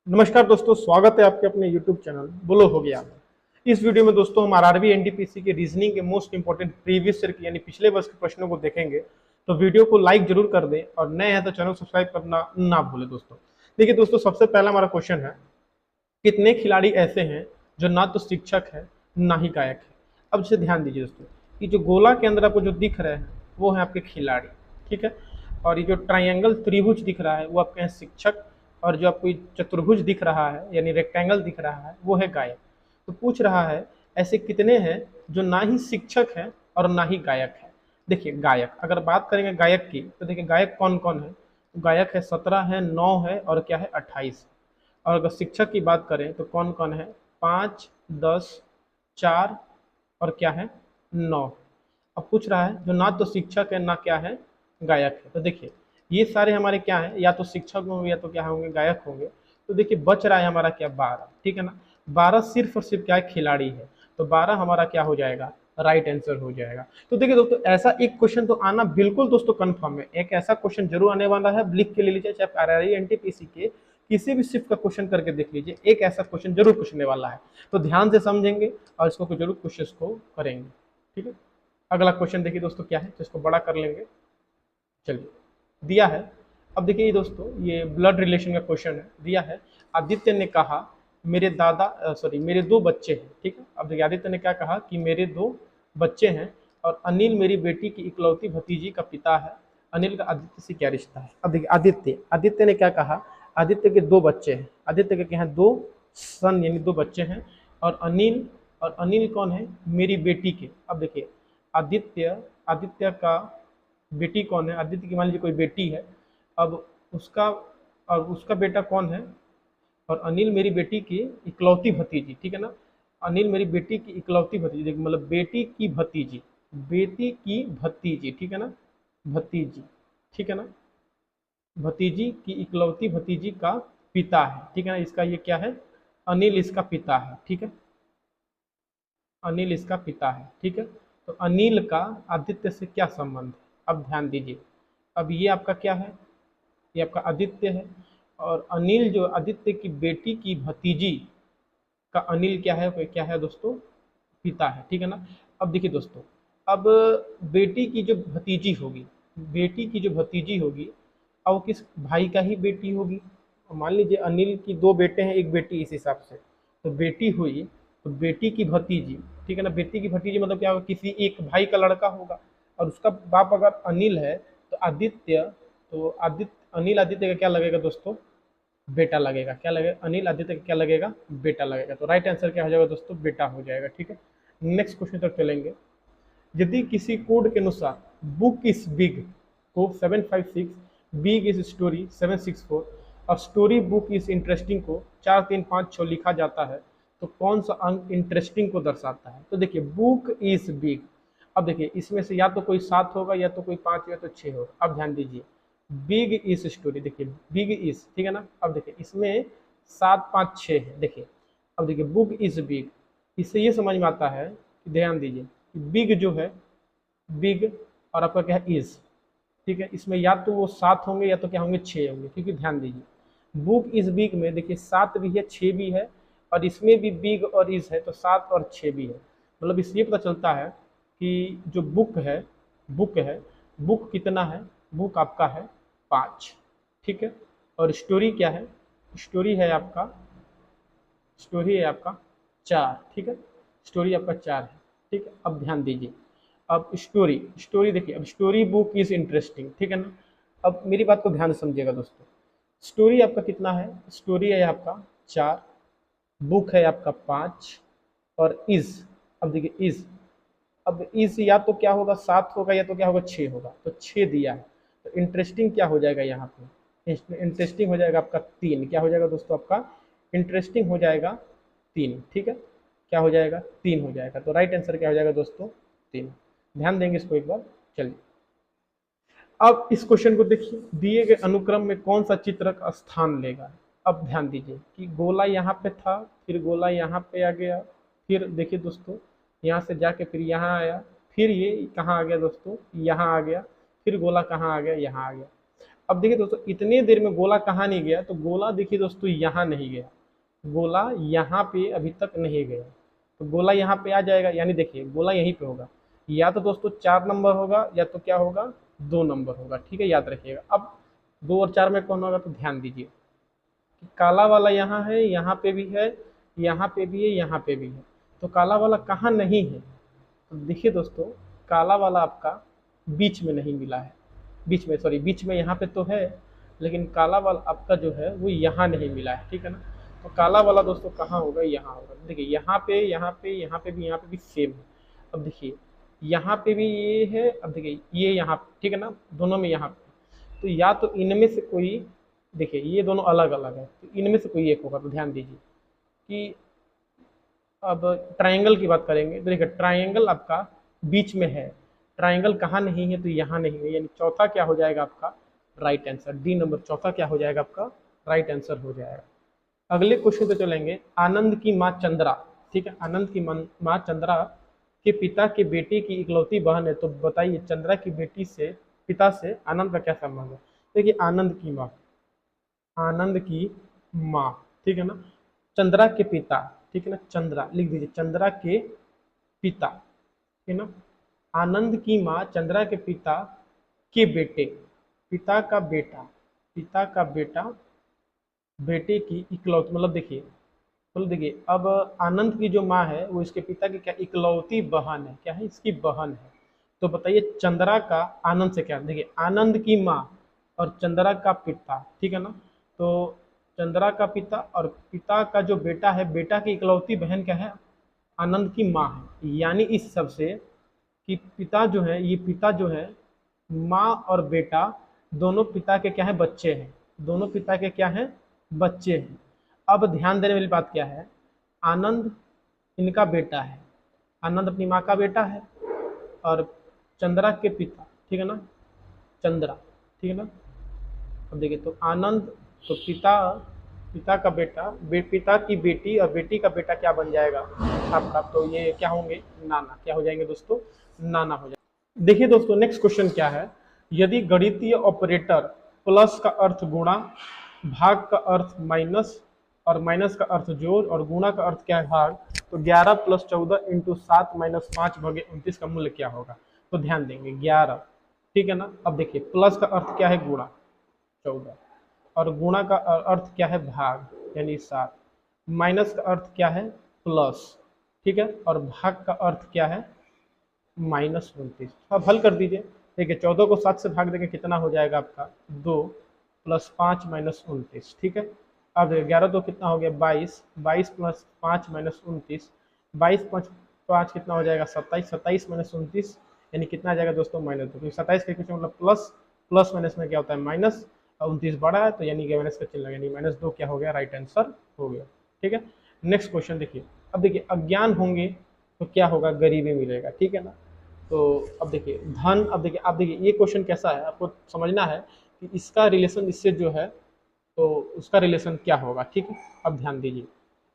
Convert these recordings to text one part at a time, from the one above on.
नमस्कार दोस्तों, स्वागत है आपके अपने YouTube चैनल बोलो हो गया में। इस वीडियो में दोस्तों हम आरआरबी एनटीपीसी के रीजनिंग के मोस्ट इंपोर्टेंट प्रीवियस ईयर के यानी पिछले वर्ष के प्रश्नों को देखेंगे। तो वीडियो को लाइक जरूर कर दें और नए हैं तो चैनल सब्सक्राइब करना ना भूलें। दोस्तों देखिए दोस्तों, सबसे पहला हमारा क्वेश्चन है, कितने खिलाड़ी ऐसे हैं जो ना तो शिक्षक है ना ही गायक है। अब इसे ध्यान दीजिए दोस्तों, कि जो गोला के अंदर आपको जो दिख रहे हैं वो है आपके खिलाड़ी, ठीक है। और ये जो ट्राइंगल त्रिभुज दिख रहा है वो आपके हैं शिक्षक, और जो आपको चतुर्भुज दिख रहा है यानी रेक्टेंगल दिख रहा है वो है गायक। तो पूछ रहा है ऐसे कितने हैं जो ना ही शिक्षक है और ना ही गायक है। देखिए गायक, अगर बात करेंगे गायक की तो देखिए गायक कौन कौन है। तो गायक है 17 है, 9 है और क्या है 28। और अगर शिक्षक की बात करें तो कौन कौन है, 5, 10, 4 और क्या है 9। अब पूछ रहा है जो ना तो शिक्षक है ना क्या है गायक है। तो देखिए ये सारे हमारे क्या है, या तो शिक्षक होंगे या तो क्या होंगे गायक होंगे। तो देखिए बच रहा है हमारा क्या 12, ठीक है ना। 12 सिर्फ और सिर्फ क्या है खिलाड़ी है, तो 12 हमारा क्या हो जाएगा, राइट आंसर हो जाएगा। तो देखिए दोस्तों, ऐसा एक क्वेश्चन तो आना बिल्कुल दोस्तों कंफर्म है, एक ऐसा क्वेश्चन जरूर आने वाला है। लिख के ले लीजिए, चाहे आरआरबी एनटीपीसी के किसी भी शिफ्ट का क्वेश्चन करके देख लीजिए, एक ऐसा क्वेश्चन जरूर पूछने वाला है। तो ध्यान से समझेंगे और इसको जरूर कोशिश को करेंगे, ठीक है। अगला क्वेश्चन देखिए दोस्तों क्या है, तो इसको बड़ा कर लेंगे। चलिए दिया है, अब देखिए दोस्तों ये ब्लड रिलेशन का क्वेश्चन है, दिया है आदित्य ने कहा मेरे दादा सॉरी मेरे दो बच्चे हैं, ठीक है। अब देखिए आदित्य ने क्या कहा कि मेरे दो बच्चे हैं और अनिल मेरी बेटी की इकलौती भतीजी का पिता है। अनिल का आदित्य से क्या रिश्ता है। अब देखिए आदित्य आदित्य ने क्या कहा, आदित्य के दो बच्चे हैं, आदित्य के क्या है दो सन यानी दो बच्चे हैं। और अनिल कौन है, मेरी बेटी के। अब देखिए आदित्य आदित्य का बेटी कौन है, आदित्य की मान लीजिए कोई बेटी है। अब उसका और उसका बेटा कौन है, और अनिल मेरी बेटी की इकलौती भतीजी, ठीक है ना। अनिल मेरी बेटी की इकलौती भतीजी, देखिए मतलब बेटी की भतीजी, बेटी की भतीजी, ठीक है ना, भतीजी, ठीक है ना, भतीजी की इकलौती भतीजी का पिता है, ठीक है ना। इसका ये क्या है, अनिल इसका पिता है, ठीक है, अनिल इसका पिता है, ठीक है। तो अनिल का आदित्य से क्या संबंध है, अब ध्यान दीजिए। अब ये आपका क्या है, ये आपका आदित्य है। और अनिल जो आदित्य की बेटी की भतीजी का अनिल क्या है, क्या है दोस्तों, पिता है, ठीक है ना। अब देखिए दोस्तों, अब बेटी की जो भतीजी होगी, बेटी की जो भतीजी होगी, अब वो किस भाई का ही बेटी होगी। मान लीजिए अनिल की दो बेटे हैं एक बेटी, इस हिसाब से तो बेटी हुई, तो बेटी की भतीजी, ठीक है ना। बेटी की भतीजी मतलब क्या होगा, किसी एक भाई का लड़का होगा। और उसका बाप अगर अनिल है तो आदित्य, तो आदित्य अनिल आदित्य का क्या लगेगा दोस्तों, बेटा लगेगा। क्या लगेगा, अनिल आदित्य का क्या लगेगा, बेटा लगेगा। तो राइट आंसर क्या हो जाएगा दोस्तों, बेटा हो जाएगा, ठीक है। नेक्स्ट क्वेश्चन तक चलेंगे। यदि किसी कोड के अनुसार बुक इज बिग को 756, बिग इज स्टोरी 764 और स्टोरी बुक इज इंटरेस्टिंग को 4356 लिखा जाता है, तो कौन सा अंक इंटरेस्टिंग को दर्शाता है। तो देखिए बुक इज बिग, अब देखिए इसमें से या तो कोई 7 होगा या तो कोई 5 या तो 6 होगा। अब ध्यान दीजिए, बिग इज स्टोरी, देखिए बिग इज, ठीक है ना। अब देखिए इसमें 7, 5, 6 है, देखिए। अब देखिए बुक इज बिग, इससे ये समझ में आता है कि ध्यान दीजिए बिग जो है, बिग और आपका क्या है इज, ठीक है। इसमें या तो वो 7 होंगे या तो क्या होंगे 6 होंगे, क्योंकि ध्यान दीजिए बुक इज बिग में देखिए 7 भी है 6 भी है, और इसमें भी बिग और इज है तो 7 और 6 भी है। मतलब इसलिए पता चलता है कि जो बुक है, बुक है, बुक कितना है, बुक आपका है 5, ठीक है। और स्टोरी क्या है, स्टोरी है आपका, स्टोरी है आपका 4, ठीक है। स्टोरी आपका 4 है, ठीक है। अब ध्यान दीजिए, अब स्टोरी स्टोरी देखिए, अब स्टोरी बुक इज इंटरेस्टिंग, ठीक है ना। अब मेरी बात को ध्यान से समझिएगा दोस्तों, स्टोरी आपका कितना है, स्टोरी है आपका 4, बुक है आपका 5 और इज, अब देखिए इज, अब इज या तो क्या होगा 7 होगा या तो क्या होगा 6 होगा, तो 6 दिया है। तो इंटरेस्टिंग क्या हो जाएगा यहाँ पे, इंटरेस्टिंग हो जाएगा आपका 3, क्या हो जाएगा दोस्तों आपका इंटरेस्टिंग हो जाएगा 3, ठीक है। क्या हो जाएगा 3 हो जाएगा, तो राइट आंसर क्या हो जाएगा दोस्तों 3। ध्यान देंगे इसको एक बार। चलिए अब इस क्वेश्चन को देखिए, दिए गए अनुक्रम में कौन सा चित्रक स्थान लेगा। अब ध्यान दीजिए कि गोला यहाँ पे था, फिर गोला यहाँ पे आ गया, फिर देखिए दोस्तों यहाँ से जाके फिर यहाँ आया, फिर ये कहाँ आ गया दोस्तों, यहाँ आ गया, फिर गोला कहाँ आ गया, यहाँ आ गया। अब देखिए दोस्तों इतने देर में गोला कहाँ नहीं गया, तो गोला देखिए दोस्तों यहाँ नहीं गया, गोला यहाँ पे अभी तक नहीं गया, तो गोला यहाँ पे आ जाएगा, यानी देखिए गोला यहीं पे होगा, या तो दोस्तों 4 नंबर होगा या तो क्या होगा 2 नंबर होगा, ठीक है, याद रखिएगा। अब 2 और 4 में कौन होगा, तो ध्यान दीजिए कि काला वाला यहाँ है, यहाँ पे भी है, यहाँ पे भी है, यहाँ पे भी है, तो काला वाला कहाँ नहीं है, तो देखिए दोस्तों काला वाला आपका बीच में नहीं मिला है, बीच में सॉरी बीच में यहाँ पे तो है, लेकिन काला वाला आपका जो है वो यहाँ नहीं मिला है, ठीक है ना। तो काला वाला दोस्तों कहाँ होगा, यहाँ होगा, देखिए यहाँ पे यहाँ पे यहाँ पे भी, यहाँ पे भी सेम है। अब देखिए यहाँ पे भी ये है, अब देखिए ये यहाँ, ठीक है ना, दोनों में यहाँ पे, तो या तो इनमें से कोई, देखिए ये दोनों अलग अलग है, तो इनमें से कोई एक होगा, तो ध्यान दीजिए कि अब ट्रायंगल की बात करेंगे, तो देखिए ट्रायंगल आपका बीच में है, ट्रायंगल कहाँ नहीं है, तो यहाँ नहीं है, यानी चौथा क्या हो जाएगा आपका राइट आंसर, डी नंबर चौथा क्या हो जाएगा आपका राइट आंसर हो जाएगा। अगले क्वेश्चन पे चलेंगे, आनंद की माँ चंद्रा, ठीक है, आनंद की माँ चंद्रा के पिता के बेटे की इकलौती बहन है, तो बताइए चंद्रा की बेटी से पिता से आनंद का क्या संबंध है। देखिए आनंद की माँ, आनंद की माँ, ठीक है ना, चंद्रा के पिता, ठीक है ना, चंद्रा लिख दीजिए, चंद्रा के पिता, ठीक है ना, आनंद की माँ चंद्रा के पिता के बेटे, पिता का बेटा, पिता का बेटा, बेटे की इकलौती, मतलब देखिए, मतलब देखिए अब आनंद की जो माँ है वो इसके पिता की क्या इकलौती बहन है, क्या है इसकी बहन है, तो बताइए चंद्रा का आनंद से क्या, देखिए आनंद की माँ और चंद्रा का पिता, ठीक है ना, तो चंद्रा का पिता और पिता का जो बेटा है, बेटा की इकलौती बहन क्या है, आनंद की माँ है, यानी इस हिसाब से कि पिता जो है, ये पिता जो है, माँ और बेटा दोनों पिता के क्या है बच्चे हैं, दोनों पिता के क्या हैं बच्चे हैं। अब ध्यान देने वाली बात क्या है, आनंद इनका बेटा है, आनंद अपनी माँ का बेटा है, और चंद्रा के पिता, ठीक है ना, चंद्रा, ठीक है ना। अब देखिए तो आनंद, तो पिता, पिता का बेटा, पिता की बेटी और बेटी का बेटा क्या बन जाएगा आपका, तो ये क्या होंगे नाना, क्या हो जाएंगे दोस्तों नाना हो जाएंगे। देखिए दोस्तों नेक्स्ट क्वेश्चन क्या है, यदि गणितीय ऑपरेटर प्लस का अर्थ गुणा, भाग का अर्थ माइनस, और माइनस का अर्थ जोड़, और गुणा का अर्थ क्या है भाग, तो 11 + 14 × 7 - 5 / 29 का मूल्य क्या होगा, तो ध्यान देंगे 11, ठीक है ना। अब देखिए प्लस का अर्थ क्या है गुणा 14, और गुणा का अर्थ क्या है भाग यानी 7, माइनस का अर्थ क्या है प्लस, ठीक है, और भाग का अर्थ क्या है -29। अब हल कर दीजिए, देखिए 14 को 7 से भाग देंगे कितना हो जाएगा आपका 2 + 5 - 29, ठीक है। अब 11 तो कितना हो गया 22, 22 + 5 - 29, 22 + 5 कितना हो जाएगा 27, 27 - 29 यानी कितना आ जाएगा दोस्तों -2, क्योंकि 27 के कुछ मतलब प्लस, प्लस माइनस में क्या होता है माइनस, और 29 बड़ा है तो यानी कि माइनस का चिन्ह यानी -2 क्या हो गया राइट आंसर हो गया, ठीक है। नेक्स्ट क्वेश्चन देखिए, अब देखिए अज्ञान होंगे तो क्या होगा गरीबी मिलेगा, ठीक है ना। तो अब देखिए धन, अब देखिए आप देखिए ये क्वेश्चन कैसा है आपको समझना है कि इसका रिलेशन इससे जो है तो उसका रिलेशन क्या होगा, ठीक है। अब ध्यान दीजिए,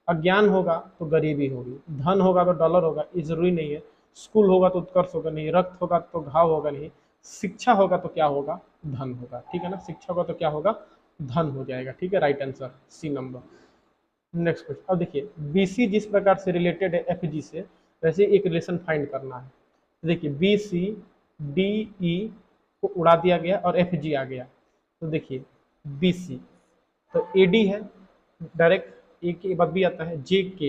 अज्ञान होगा तो गरीबी होगी, धन होगा तो डॉलर होगा, ये जरूरी नहीं है, स्कूल होगा तो उत्कर्ष होगा नहीं, रक्त होगा तो घाव होगा नहीं, शिक्षा होगा तो क्या होगा धन होगा, ठीक है ना, शिक्षा होगा तो क्या होगा धन हो जाएगा, ठीक है, right answer C number. Next question, अब देखिए बीसी जिस प्रकार से रिलेटेड है एफजी से, वैसे एक रिलेशन फाइंड करना है। तो देखिए बीसी डीई को उड़ा दिया गया और एफजी आ गया, तो देखिए बीसी तो एडी है डायरेक्ट, ए के बाद भी आता है, जे के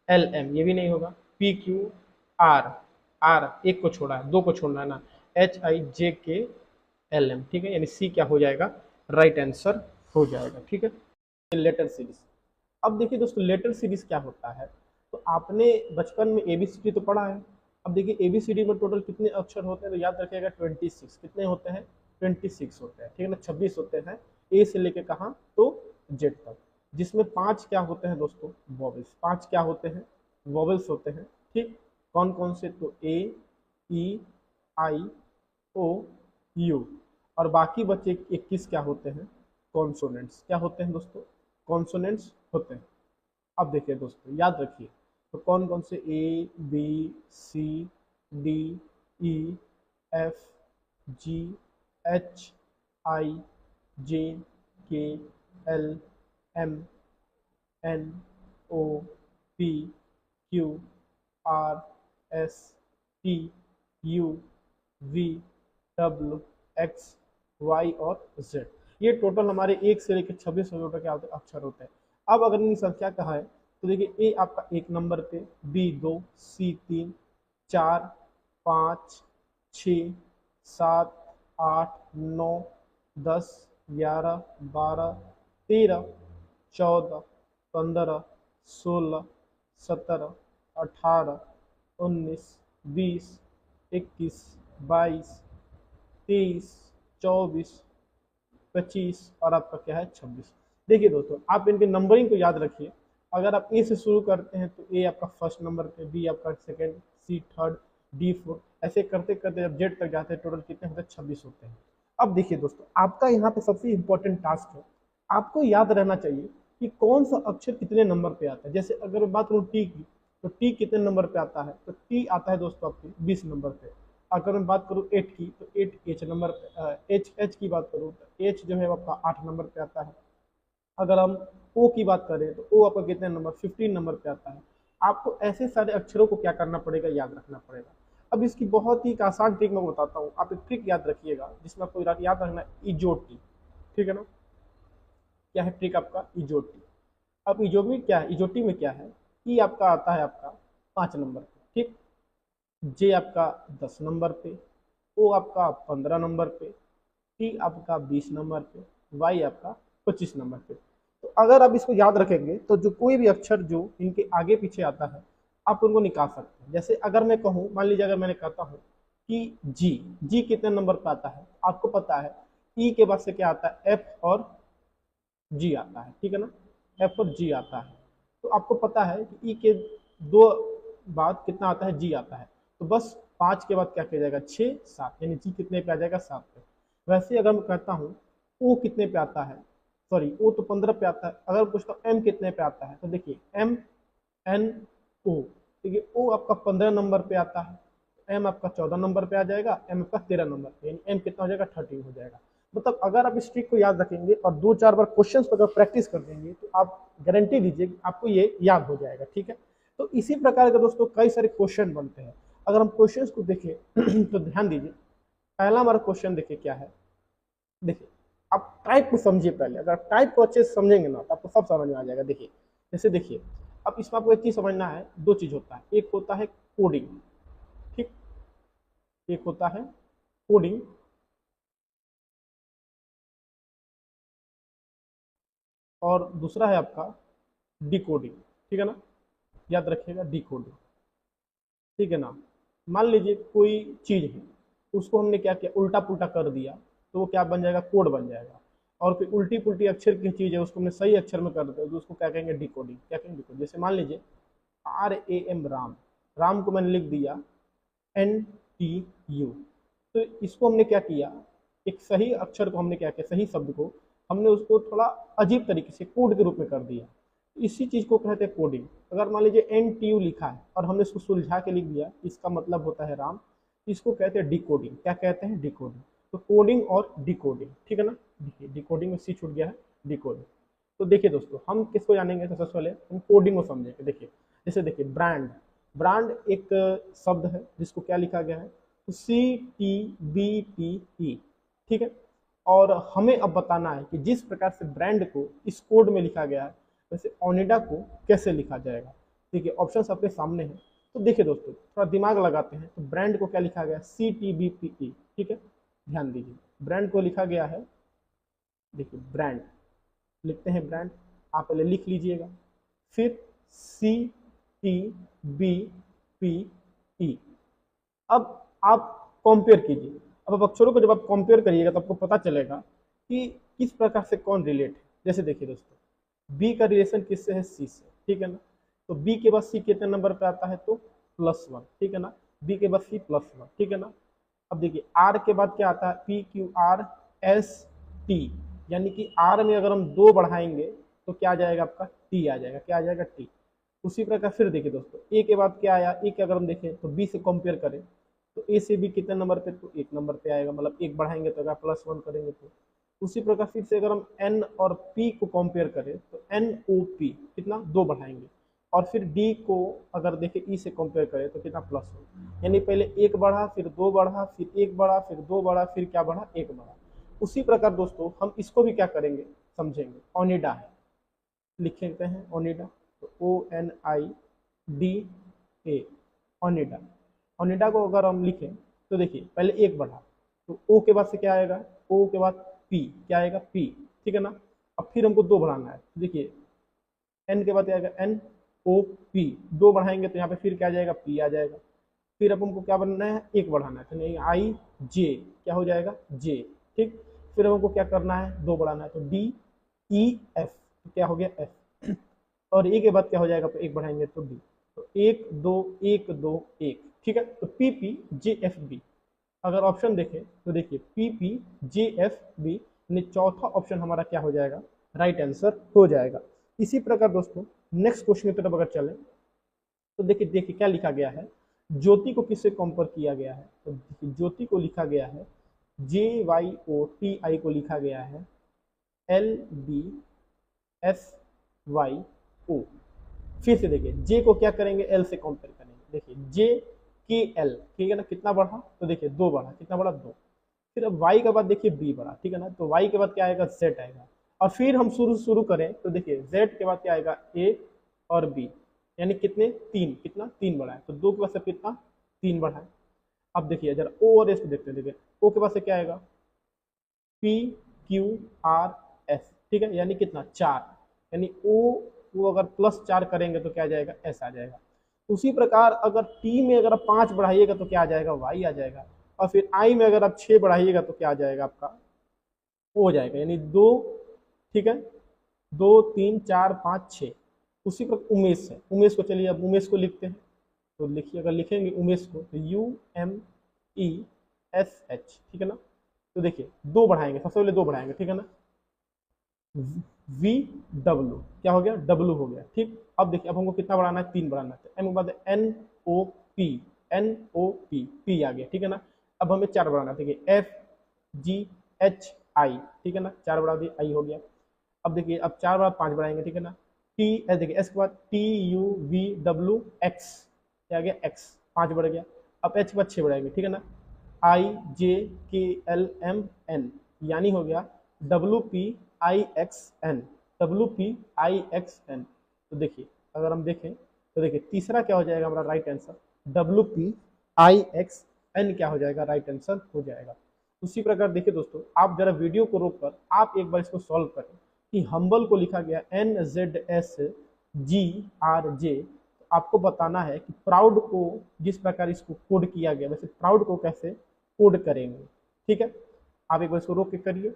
एल एम ये भी नहीं होगा, पी क्यू आर, आर एक को छोड़ा है, 2 को छोड़ना है ना, एच आई जे के एल एम, ठीक है, यानी सी क्या हो जाएगा राइट आंसर हो जाएगा, ठीक है। लेटर सीरीज, अब देखिए दोस्तों लेटर सीरीज क्या होता है, तो आपने बचपन में एबीसीडी तो पढ़ा है। अब देखिए एबीसीडी में टोटल कितने अक्षर होते हैं, तो याद रखिएगा 26, कितने होते हैं 26 होते हैं, ठीक है ना, 26 होते हैं ए से लेके कहाँ तो जेड तक, जिसमें 5 क्या होते हैं दोस्तों वॉवेल्स, 5 क्या होते हैं वॉवेल्स होते हैं, ठीक, कौन कौन से, तो ए ई आई ओ यू, और बाकी बचे 21 क्या होते हैं कॉन्सोनेंट्स, क्या होते हैं दोस्तों कॉन्सोनेंट्स होते हैं। अब देखिए दोस्तों याद रखिए, तो कौन कौन से A B C D E F G H I J K L M N O P Q R S T U V W X Y और Z। ये टोटल हमारे 1 से लेकर 26 क्या होते हैं, अक्षर होते हैं। अब अगर इनकी संख्या कहा है तो देखिए ए आपका 1 नंबर पे, बी 2, सी 3, 4, 5, 6, 7, 8, 9, 10, 11, 12, 13, 14, 15, 16, 17, 18, 19, 20, 21, 22, 23, 24, 25 और आपका क्या है 26। देखिए दोस्तों, आप इनके नंबरिंग को याद रखिए। अगर आप ए से शुरू करते हैं तो ए आपका फर्स्ट नंबर पे, बी आपका सेकंड, सी थर्ड, डी फोर्थ, ऐसे करते करते जब जेड तक जाते हैं टोटल कितने होते हैं, 26 होते हैं। अब देखिए दोस्तों, आपका यहाँ पे सबसे इंपॉर्टेंट टास्क है, आपको याद रहना चाहिए कि कौन सा अक्षर कितने नंबर पे आता है। जैसे अगर मैं बात करूँ टी की, तो टी कितने नंबर पे आता है, तो टी आता है दोस्तों आपके 20 नंबर पे। अगर मैं बात करूँ एट की, तो एट एच नंबर पे, एच की बात करूँ तो एच जो है वो आपका 8 नंबर पे आता है। अगर हम ओ की बात करें तो ओ आपका कितने नंबर, 15 नंबर पे आता है। आपको ऐसे सारे अक्षरों को क्या करना पड़ेगा, याद रखना पड़ेगा। अब इसकी बहुत ही एक आसान ट्रिक मैं बताता हूँ, आप एक ट्रिक याद रखिएगा जिसमें आपको याद रखना है इजोटी, ठीक है ना। क्या है ट्रिक आपका, इजोटी। अब इजोटी क्या है, इजोटी में क्या है, ई आपका आता है आपका 5 नंबर पे, ठीक। जे आपका 10 नंबर पे, ओ आपका 15 नंबर पे, टी आपका 20 नंबर पे, वाई आपका 25 नंबर पे। तो अगर आप इसको याद रखेंगे तो जो कोई भी अक्षर जो इनके आगे पीछे आता है आप उनको निकाल सकते हैं। जैसे अगर मैं कहूँ, मान लीजिए अगर मैंने कहता हूँ कि जी, जी कितने नंबर पे आता है, आपको पता है ई के बाद से क्या आता है, एफ और जी आता है, ठीक है ना, एफ और जी आता है। तो आपको पता है कि ई के दो बाद कितना आता है, जी आता है। तो बस 5 के बाद क्या किया जाएगा, 6, 7, यानी जी कितने पे आ जाएगा, 7 पे। वैसे अगर मैं कहता हूँ ओ कितने पे आता है, सॉरी ओ तो 15 पे आता है, अगर पूछता हूँ एम कितने पे आता है, तो देखिए एम एन ओ, देखिए ओ आपका 15 नंबर पे आता है, एम आपका 14 नंबर पे आ जाएगा, एम आपका 13 नंबर पे, यानी एम कितना हो जाएगा, 13 हो जाएगा। मतलब अगर आप इस ट्रिक को याद रखेंगे और 2-4 बार क्वेश्चंस को अगर प्रैक्टिस कर देंगे तो आप गारंटी दीजिए आपको ये याद हो जाएगा, ठीक है। तो इसी प्रकार के दोस्तों कई सारे क्वेश्चन बनते हैं। अगर हम क्वेश्चंस को देखें तो ध्यान दीजिए, पहला हमारा क्वेश्चन देखिए क्या है। देखिए, आप टाइप को समझिए पहले, अगर टाइप को अच्छे से समझेंगे ना तो आपको सब समझ में आ जाएगा। देखिए जैसे देखिए, अब इसमें आपको एक चीज समझना है, दो चीज होता है, एक होता है कोडिंग, ठीक, एक होता है कोडिंग और दूसरा है आपका डिकोडिंग, ठीक है ना। याद रखिएगा डिकोडिंग, ठीक है ना। मान लीजिए कोई चीज है, उसको हमने क्या किया, उल्टा पुल्टा कर दिया, तो वो क्या बन जाएगा, कोड बन जाएगा। और कोई उल्टी पुल्टी अक्षर की चीज है, उसको हमने सही अक्षर में कर दिया तो उसको क्या कहेंगे, डिकोडिंग। क्या कहेंगे, डिकोडिंग। जैसे मान लीजिए RAM, राम, राम को मैंने लिख दिया NTU, तो इसको हमने क्या किया, एक सही अक्षर को हमने क्या किया, सही शब्द को हमने उसको थोड़ा अजीब तरीके से कोड के रूप में कर दिया। इसी चीज को कहते हैं कोडिंग। अगर मान लीजिए NTU लिखा है और हमने इसको सुलझा के लिख दिया, इसका मतलब होता है राम, इसको कहते हैं डिकोडिंग। क्या कहते हैं, डिकोडिंग। तो कोडिंग और डिकोडिंग, ठीक है ना। देखिए डिकोडिंग में सी छूट गया है, डिकोडिंग। तो देखिए दोस्तों, हम किसको जानेंगे, तो सबसे पहले हम कोडिंग को समझेंगे। देखिए जैसे देखिए ब्रांड, ब्रांड एक शब्द है जिसको क्या लिखा गया है, तो CTBPE, ठीक है। और हमें अब बताना है कि जिस प्रकार से ब्रांड को इस कोड में लिखा गया है, वैसे ओनिडा को कैसे लिखा जाएगा। देखिए ऑप्शंस आपके सामने हैं, तो देखिए दोस्तों थोड़ा दिमाग लगाते हैं। तो ब्रांड को क्या लिखा गया, CTBPE, ठीक है। ध्यान दीजिए, ब्रांड को लिखा गया है, देखिए ब्रांड लिखते हैं, ब्रांड आप पहले लिख लीजिएगा, फिर CTBPE। अब आप कंपेयर कीजिए। अब आप अक्षरों को जब आप कंपेयर करिएगा तो आपको पता चलेगा कि किस प्रकार से कौन रिलेट है। जैसे देखिए दोस्तों, बी का रिलेशन किससे है, सी से, ठीक है ना। तो बी के बाद सी कितने नंबर पे आता है, तो +1, ठीक है ना। बी के बाद सी +1, ठीक है ना। अब देखिए आर के बाद क्या आता है, PQRST, यानी कि आर में अगर हम 2 बढ़ाएंगे तो क्या आ जाएगा आपका, टी आ जाएगा। क्या आ जाएगा, टी। उसी प्रकार फिर देखिए दोस्तों, ए के बाद क्या आया, ए के अगर हम देखें तो बी से कंपेयर करें तो ए से बी कितने नंबर पे, तो 1 नंबर पे आएगा। मतलब 1 बढ़ाएंगे तो अगर +1 करेंगे तो उसी प्रकार फिर से अगर हम N और P को कंपेयर करें तो NOP कितना 2 बढ़ाएंगे, और फिर D को अगर देखें E से कंपेयर करें तो कितना प्लस हो, यानी पहले 1 बढ़ा, फिर 2 बढ़ा, फिर 1 बढ़ा, फिर 2 बढ़ा, फिर क्या बढ़ा, 1 बढ़ा। उसी प्रकार दोस्तों हम इसको भी क्या करेंगे, समझेंगे। ओनिडा है, लिख लेते हैं ओनिडा, तो ONIDA, ओनिडा। ओनिडा को अगर हम लिखें तो देखिए पहले 1 बढ़ा, तो O के बाद से क्या आएगा, O के बाद P, क्या आएगा P, ठीक है ना। अब फिर हमको 2 बढ़ाना है, देखिए N के बाद क्या आएगा NOP, 2 बढ़ाएंगे तो यहाँ पे फिर क्या आ जाएगा, P आ जाएगा। फिर अब हमको क्या बनना है, 1 बढ़ाना है, तो नहीं IJ, क्या हो जाएगा J, ठीक। फिर हमको क्या करना है, 2 बढ़ाना है, तो DEF, तो क्या हो गया F, और E के बाद क्या हो जाएगा, तो 1 बढ़ाएंगे तो D, तो 1 2 1 2 1, ठीक है। तो PPJFB, अगर ऑप्शन देखें तो देखिए PPJFB, यानी चौथा ऑप्शन हमारा क्या हो जाएगा, राइट आंसर हो जाएगा। इसी प्रकार दोस्तों नेक्स्ट क्वेश्चन की तरफ अगर चले तो देखिए देखिए क्या लिखा गया है, ज्योति को किससे कंपेयर किया गया है, तो देखिए ज्योति को लिखा गया है JYOTI को लिखा गया है LBSYO। फिर से देखिए जे को क्या करेंगे, एल से कंपेयर करेंगे, देखिए जे के एल, ठीक है ना, कितना बढ़ा, तो देखिए 2 बढ़ा, कितना बढ़ा 2। फिर अब वाई के बाद देखिए बी बढ़ा, ठीक है ना, तो वाई के बाद क्या आएगा, जेड आएगा। और फिर हम शुरू करें तो देखिए जेड के बाद क्या आएगा, ए और बी, यानी कितने 3, कितना 3 बढ़ा है, तो 2 के बाद से कितना 3 बढ़ा है। अब देखिए जरा ओ और एस को देखते हैं, देखिए ओ के बाद से क्या आएगा, PQRS, ठीक है, यानी कितना 4, यानी ओ को अगर +4 करेंगे तो क्या आ जाएगा, एस आ जाएगा। उसी प्रकार अगर टी में अगर आप 5 बढ़ाइएगा तो क्या आ जाएगा, वाई आ जाएगा। और फिर आई में अगर आप 6 बढ़ाइएगा तो क्या आ जाएगा, आपका ओ हो जाएगा, यानी 2, ठीक है, 2 3 4 5 6। उसी पर उमेश है, उमेश को चलिए अब उमेश को लिखते हैं, तो लिखिए अगर लिखेंगे उमेश को तो UMESH, ठीक है ना। तो देखिए 2 बढ़ाएंगे, सबसे पहले 2 बढ़ाएंगे, ठीक है ना, VW, क्या हो गया, W हो गया, ठीक। अब देखिए अब हमको कितना बढ़ाना है, 3 बढ़ाना है, तो M के बाद NOP, NOP, P आ गया, ठीक है ना। अब हमें 4 बढ़ाना है, देखिए FGHI, ठीक है ना, 4 बढ़ा दिए, I हो गया। अब देखिए अब 4 बाद 5 बढ़ाएंगे, ठीक है ना, T, देखिए S के बाद TUVWX, क्या आ गया X, 5 बढ़ गया। अब H के बाद 6 बढ़ाएंगे, ठीक है ना, IJKLMN, यानी हो गया WPIXN, WPIXN। तो देखिए अगर हम देखें तो देखिए तीसरा क्या हो जाएगा हमारा राइट आंसर, WPIXN क्या हो जाएगा, राइट आंसर हो जाएगा। उसी प्रकार देखिए दोस्तों आप जरा वीडियो को रोक कर आप एक बार इसको सॉल्व करें कि हम्बल को लिखा गया NZSGRJ, आपको बताना है कि प्राउड को जिस प्रकार इसको कोड किया गया वैसे प्राउड को कैसे कोड करेंगे, ठीक है। आप एक बार इसको रोक के करिए।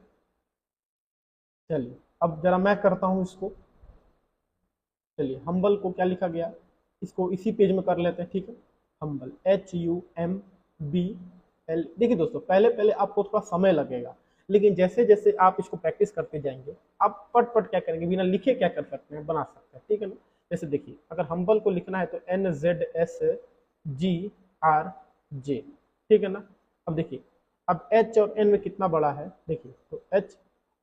चलिए अब जरा मैं करता हूं इसको। चलिए हम्बल को क्या लिखा गया, इसको इसी पेज में कर लेते हैं, ठीक है। हम्बल HUMBL, देखिए दोस्तों पहले पहले आपको थोड़ा समय लगेगा, लेकिन जैसे जैसे आप इसको प्रैक्टिस करते जाएंगे आप पट पट क्या करेंगे, बिना लिखे क्या कर सकते हैं, बना सकते हैं, ठीक है ना। जैसे देखिए अगर हम्बल को लिखना है तो NZSGRJ, ठीक है ना। अब देखिए अब H और N में कितना बड़ा है, देखिए तो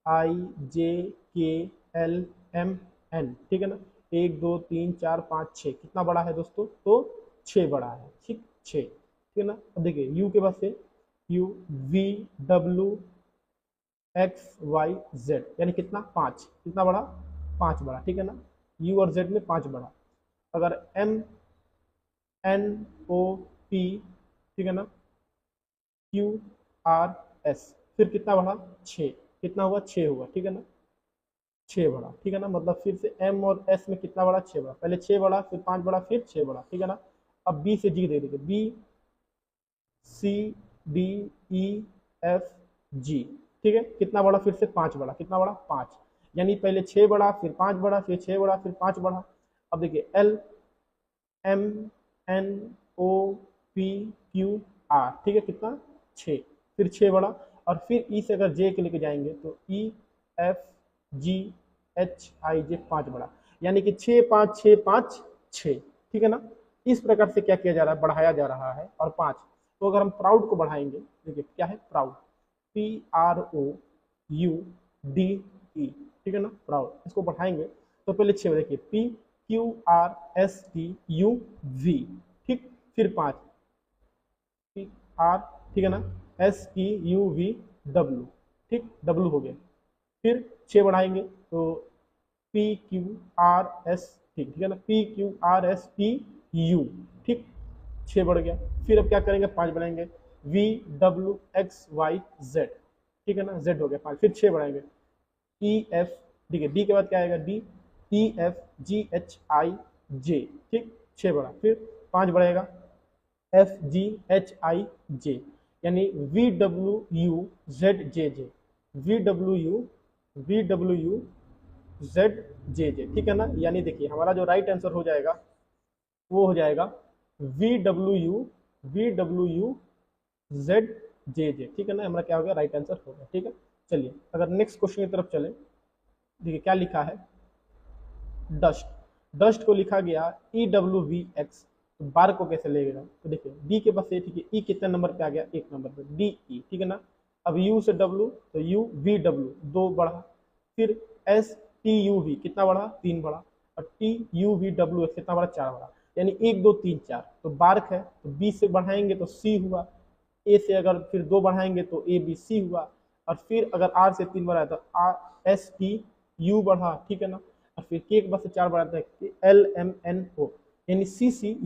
HIJKLMN, ठीक है ना, 1 2 3 4 5 6, कितना बड़ा है दोस्तों, तो 6 बड़ा है, ठीक 6, ठीक है ना। अब देखिए U के बाद से UVWXYZ, यानी कितना 5, कितना बड़ा 5 बड़ा, ठीक है ना, U और Z में 5 बड़ा। अगर MNOP, ठीक है ना, QRS, फिर कितना बढ़ा 6, कितना हुआ 6 हुआ, ठीक है ना, 6 बढ़ा, ठीक है ना। मतलब फिर से M और S में कितना बढ़ा 6 बढ़ा, पहले 6 बढ़ा फिर 5 बढ़ा फिर 6 बढ़ा, ठीक है ना। अब B से G दे देंगे, BCDEFG, ठीक है, कितना बढ़ा फिर से 5 बढ़ा, कितना बढ़ा 5, यानी पहले 6 बढ़ा फिर 5 बढ़ा फिर 6 बढ़ा फिर 5 बढ़ा। अब देखिए LMNOPQR, ठीक है, कितना 6, फिर 6 बढ़ा, और फिर ई से अगर जे के लेके जाएंगे तो EFGHIJ 5 बढ़ा, यानी कि 6 5 6 5 6, ठीक है ना। इस प्रकार से क्या किया जा रहा है, बढ़ाया जा रहा है। और 5, तो अगर हम प्राउड को बढ़ाएंगे, देखिए क्या है प्राउड, यू डी ई, ठीक है ना, बढ़ाओ, इसको बढ़ाएंगे तो पहले 6 देखिए P Q R S T U V, ठीक, फिर 5 पी आर, ठीक है ना, S T U V W, ठीक, डब्ल्यू हो गया, फिर 6 बढ़ाएंगे तो P Q R S T, ठीक है ना, P Q R S T U, ठीक, 6 बढ़ गया, फिर अब क्या करेंगे 5 बढ़ाएंगे V W X Y Z, ठीक है ना, जेड हो गया 5, फिर 6 बढ़ाएंगे ई एफ, ठीक है, डी के बाद क्या आएगा D E F G H I J, ठीक, 6 बढ़ा, फिर 5 बढ़ेगा एफ जी एच आई जे, यानी V W you Z J J, V W you Z J जे, ठीक है ना, यानी देखिए हमारा जो राइट आंसर हो जाएगा वो हो जाएगा V W you Z J जे, ठीक है ना, हमारा क्या हो गया राइट आंसर हो गया, ठीक है। चलिए अगर नेक्स्ट क्वेश्चन की तरफ चले, देखिए क्या लिखा है, डस्ट, डस्ट को लिखा गया ई डब्ल्यू वी एक्स, तो बार को कैसे लेगा, तो देखिए डी के पास ये, ठीक है, ई कितने नंबर पे आ गया 1 नंबर पे, डी ई, ठीक है ना, अब यू से डब्ल्यू तो यू वी डब्ल्यू 2 बढ़ा, फिर एस टी यू वी कितना बढ़ा 3 बढ़ा, और T U V W x कितना बढ़ा 4 बढ़ा, यानी 1 2 3 4, तो बार्क है तो बी से बढ़ाएंगे तो सी हुआ, ए से अगर फिर 2 बढ़ाएंगे तो ए बी सी हुआ, और फिर अगर आर से 3 बढ़ाया तो आर एस टी यू बढ़ा, ठीक है ना, और फिर के बाद से 4 बढ़ाता है एल एम एन ओ, यानी सी सी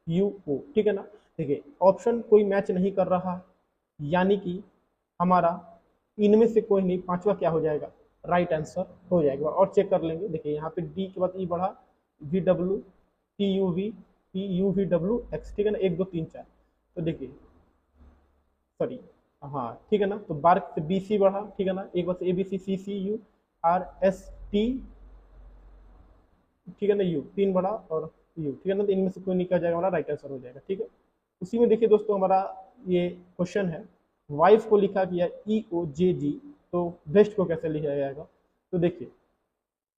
यू ओ, ठीक है ना। देखिए ऑप्शन कोई मैच नहीं कर रहा, यानी कि हमारा इनमें से कोई नहीं, 5वां क्या हो जाएगा राइट आंसर हो जाएगा, और चेक कर लेंगे, देखिए यहाँ पे डी के बाद ई बढ़ा V W T U V W x, ठीक है ना, 1 2 3 4, तो देखिए सॉरी हाँ ठीक है ना, तो बार्क से बी सी बढ़ा, ठीक है ना, एक बार से A B C C U R S T, ठीक है ना, यू 3 बढ़ा और यू, ठीक है ना, तो इनमें से कोई निकल जाएगा, हमारा राइट आंसर हो जाएगा, ठीक है। उसी में देखिए दोस्तों हमारा ये क्वेश्चन है, वाइफ को लिखा गया ई ओ जे जी, तो बेस्ट को कैसे लिखा जाएगा, तो देखिए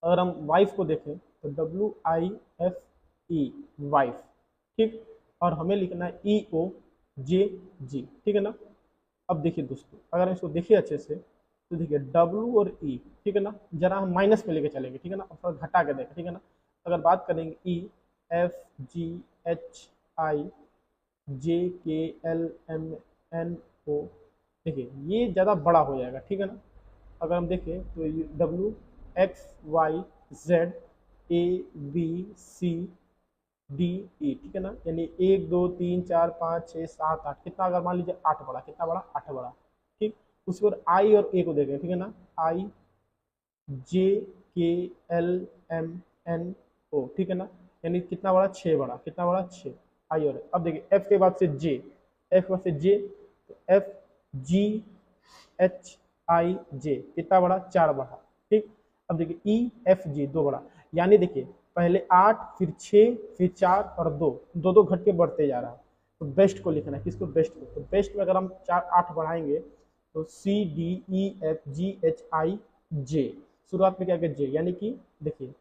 अगर हम वाइफ को देखें तो W I F E wife, ठीक, और हमें लिखना है ई ओ जे जी, ठीक है ना। अब देखिए दोस्तों अगर हम इसको देखिए अच्छे से तो देखिए डब्ल्यू और ई, ठीक है ना, जरा हम माइनस में लेके चलेंगे, ठीक है ना, और थोड़ा घटा के देखें, ठीक है ना, अगर बात करेंगे ई एफ जी एच आई जे के एल एम एन ओ, देखिए ये ज़्यादा बड़ा हो जाएगा, ठीक है ना, अगर हम देखें तो W X Y Z A B C D E, ठीक है ना, यानी 1 2 3 4 5 6 7 8, कितना अगर मान लीजिए 8 बढ़ा, कितना बढ़ा 8 बढ़ा, ठीक, उसके बाद आई और ए को देखें, ठीक है ना, आई जे के एल एम एन ओ, ठीक है ना, यानी कितना बढ़ा 6 बढ़ा, कितना बढ़ा 6 आई और, अब देखिए एफ के बाद से जे, एफ के बाद से जे, तो एफ जी एच आई जे कितना बढ़ा 4 बढ़ा, ठीक, अब देखिए ई एफ जी 2 बढ़ा, यानी देखिए पहले 8 फिर 6 फिर 4 और 2 दो दो घट के बढ़ते जा रहा है, तो बेस्ट को लिखना है, किसको बेस्ट को, तो बेस्ट में अगर हम 4 8 बढ़ाएंगे तो C D E F G H I J, शुरुआत में क्या क्या जे, यानी कि देखिए